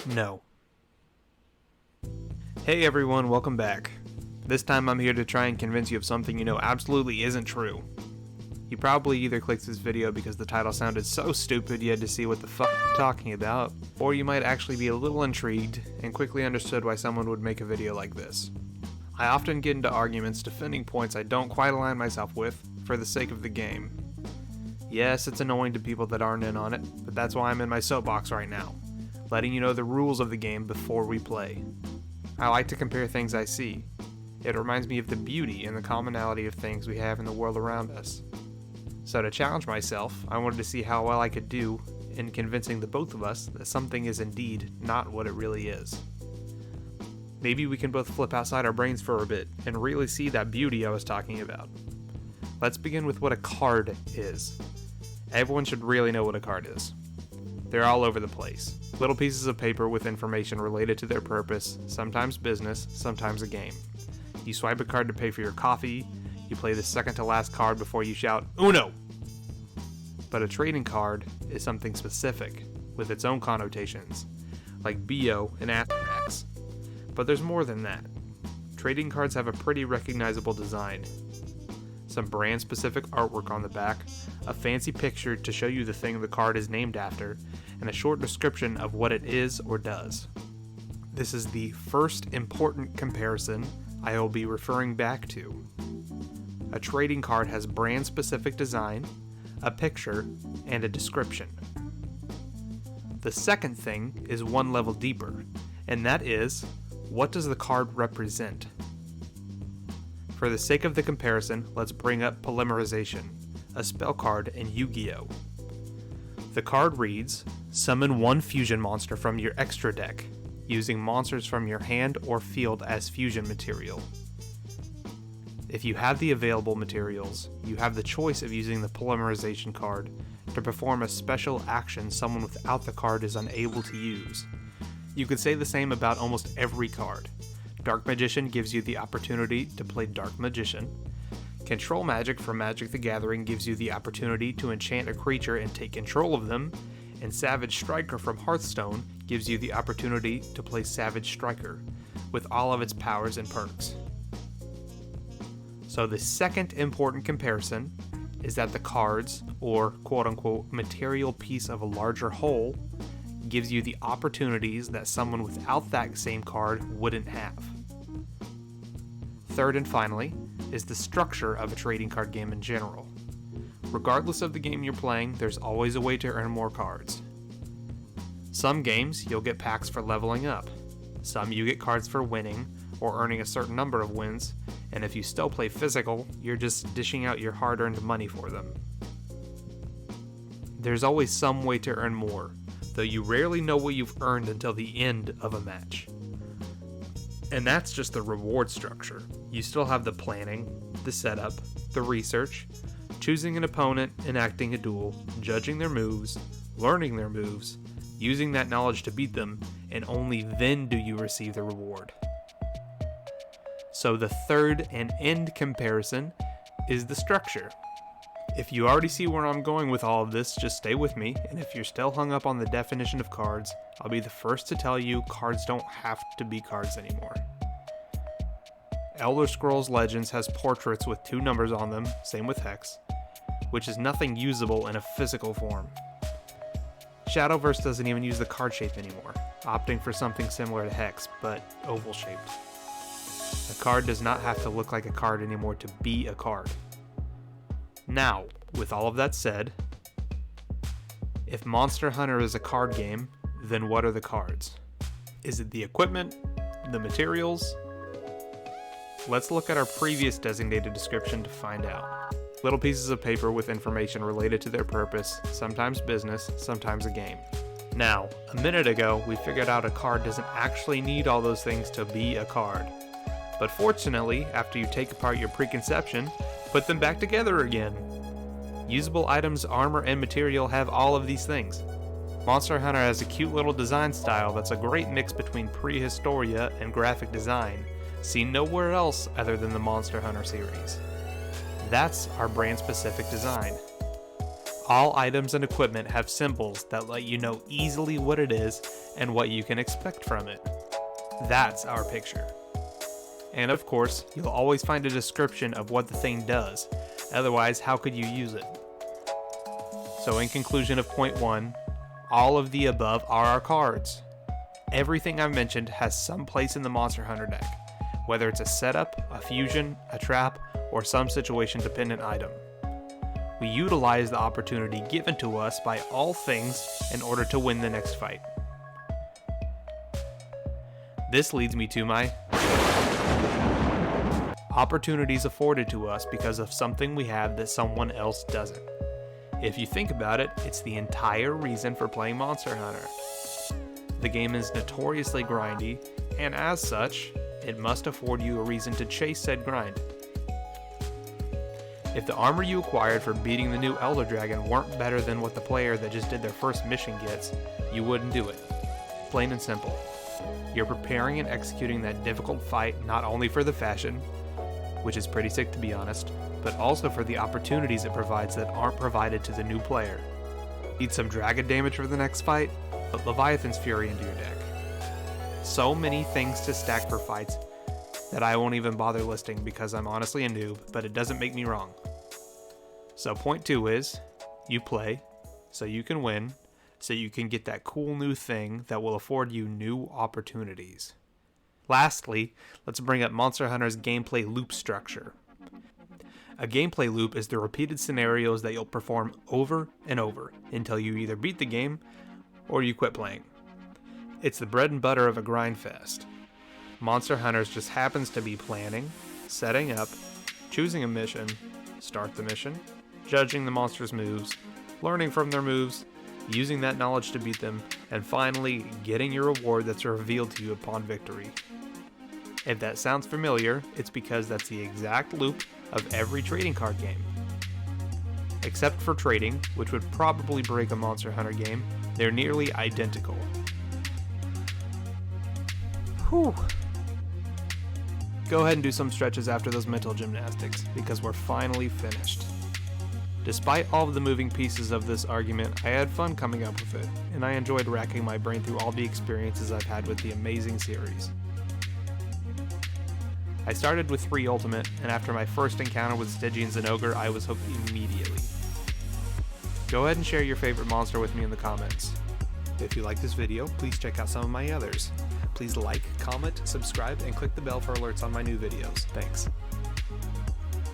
No. Hey everyone, welcome back. This time I'm here to try and convince you of something you know absolutely isn't true. You probably either clicked this video because the title sounded so stupid you had to see what the fuck I'm talking about, or you might actually be a little intrigued and quickly understood why someone would make a video like this. I often get into arguments defending points I don't quite align myself with for the sake of the game. Yes, it's annoying to people that aren't in on it, but that's why I'm in my soapbox right now, letting you know the rules of the game before we play. I like to compare things I see. It reminds me of the beauty and the commonality of things we have in the world around us. So to challenge myself, I wanted to see how well I could do in convincing the both of us that something is indeed not what it really is. Maybe we can both flip outside our brains for a bit and really see that beauty I was talking about. Let's begin with what a card is. Everyone should really know what a card is. They're all over the place. Little pieces of paper with information related to their purpose, sometimes business, sometimes a game. You swipe a card to pay for your coffee, you play the second to last card before you shout, "Uno!" But a trading card is something specific, with its own connotations, like BO and Asterix. But there's more than that. Trading cards have a pretty recognizable design. Some brand-specific artwork on the back, a fancy picture to show you the thing the card is named after, and a short description of what it is or does. This is the first important comparison I will be referring back to. A trading card has brand-specific design, a picture, and a description. The second thing is one level deeper, and that is, what does the card represent? For the sake of the comparison, let's bring up Polymerization, a spell card in Yu-Gi-Oh! The card reads, summon one fusion monster from your extra deck, using monsters from your hand or field as fusion material. If you have the available materials, you have the choice of using the Polymerization card to perform a special action someone without the card is unable to use. You could say the same about almost every card. Dark Magician gives you the opportunity to play Dark Magician. Control Magic from Magic the Gathering gives you the opportunity to enchant a creature and take control of them, and Savage Striker from Hearthstone gives you the opportunity to play Savage Striker, with all of its powers and perks. So the second important comparison is that the cards, or quote-unquote material piece of a larger whole, gives you the opportunities that someone without that same card wouldn't have. Third and finally, is the structure of a trading card game in general. Regardless of the game you're playing, there's always a way to earn more cards. Some games, you'll get packs for leveling up. Some you get cards for winning, or earning a certain number of wins, and if you still play physical, you're just dishing out your hard-earned money for them. There's always some way to earn more, though you rarely know what you've earned until the end of a match. And that's just the reward structure. You still have the planning, the setup, the research, choosing an opponent, enacting a duel, judging their moves, learning their moves, using that knowledge to beat them, and only then do you receive the reward. So the third and end comparison is the structure. If you already see where I'm going with all of this, just stay with me, and if you're still hung up on the definition of cards, I'll be the first to tell you cards don't have to be cards anymore. Elder Scrolls Legends has portraits with 2 numbers on them, same with Hex, which is nothing usable in a physical form. Shadowverse doesn't even use the card shape anymore, opting for something similar to Hex, but oval shaped. A card does not have to look like a card anymore to be a card. Now, with all of that said, if Monster Hunter is a card game, then what are the cards? Is it the equipment? The materials? Let's look at our previous designated description to find out. Little pieces of paper with information related to their purpose, sometimes business, sometimes a game. Now, a minute ago, we figured out a card doesn't actually need all those things to be a card. But fortunately, after you take apart your preconception, put them back together again. Usable items, armor, and material have all of these things. Monster Hunter has a cute little design style that's a great mix between prehistoria and graphic design, seen nowhere else other than the Monster Hunter series. That's our brand-specific design. All items and equipment have symbols that let you know easily what it is and what you can expect from it. That's our picture. And of course, you'll always find a description of what the thing does, otherwise how could you use it? So in conclusion of point 1, all of the above are our cards. Everything I've mentioned has some place in the Monster Hunter deck, whether it's a setup, a fusion, a trap, or some situation dependent item. We utilize the opportunity given to us by all things in order to win the next fight. This leads me to my opportunities afforded to us because of something we have that someone else doesn't. If you think about it, it's the entire reason for playing Monster Hunter. The game is notoriously grindy, and as such, it must afford you a reason to chase said grind. If the armor you acquired for beating the new Elder Dragon weren't better than what the player that just did their first mission gets, you wouldn't do it. Plain and simple. You're preparing and executing that difficult fight not only for the fashion, which is pretty sick to be honest, but also for the opportunities it provides that aren't provided to the new player. Need some dragon damage for the next fight? Put Leviathan's Fury into your deck. So many things to stack for fights that I won't even bother listing because I'm honestly a noob, but it doesn't make me wrong. So point 2 is, you play, so you can win, so you can get that cool new thing that will afford you new opportunities. Lastly, let's bring up Monster Hunter's gameplay loop structure. A gameplay loop is the repeated scenarios that you'll perform over and over until you either beat the game or you quit playing. It's the bread and butter of a grind fest. Monster Hunters just happens to be planning, setting up, choosing a mission, start the mission, judging the monster's moves, learning from their moves, using that knowledge to beat them, and finally getting your reward that's revealed to you upon victory. If that sounds familiar, it's because that's the exact loop of every trading card game. Except for trading, which would probably break a Monster Hunter game, they're nearly identical. Whew. Go ahead and do some stretches after those mental gymnastics, because we're finally finished. Despite all of the moving pieces of this argument, I had fun coming up with it, and I enjoyed racking my brain through all the experiences I've had with the amazing series. I started with 3 Ultimate, and after my first encounter with Stygian and Ogre, I was hooked immediately. Go ahead and share your favorite monster with me in the comments. If you like this video, please check out some of my others. Please like, comment, subscribe, and click the bell for alerts on my new videos. Thanks.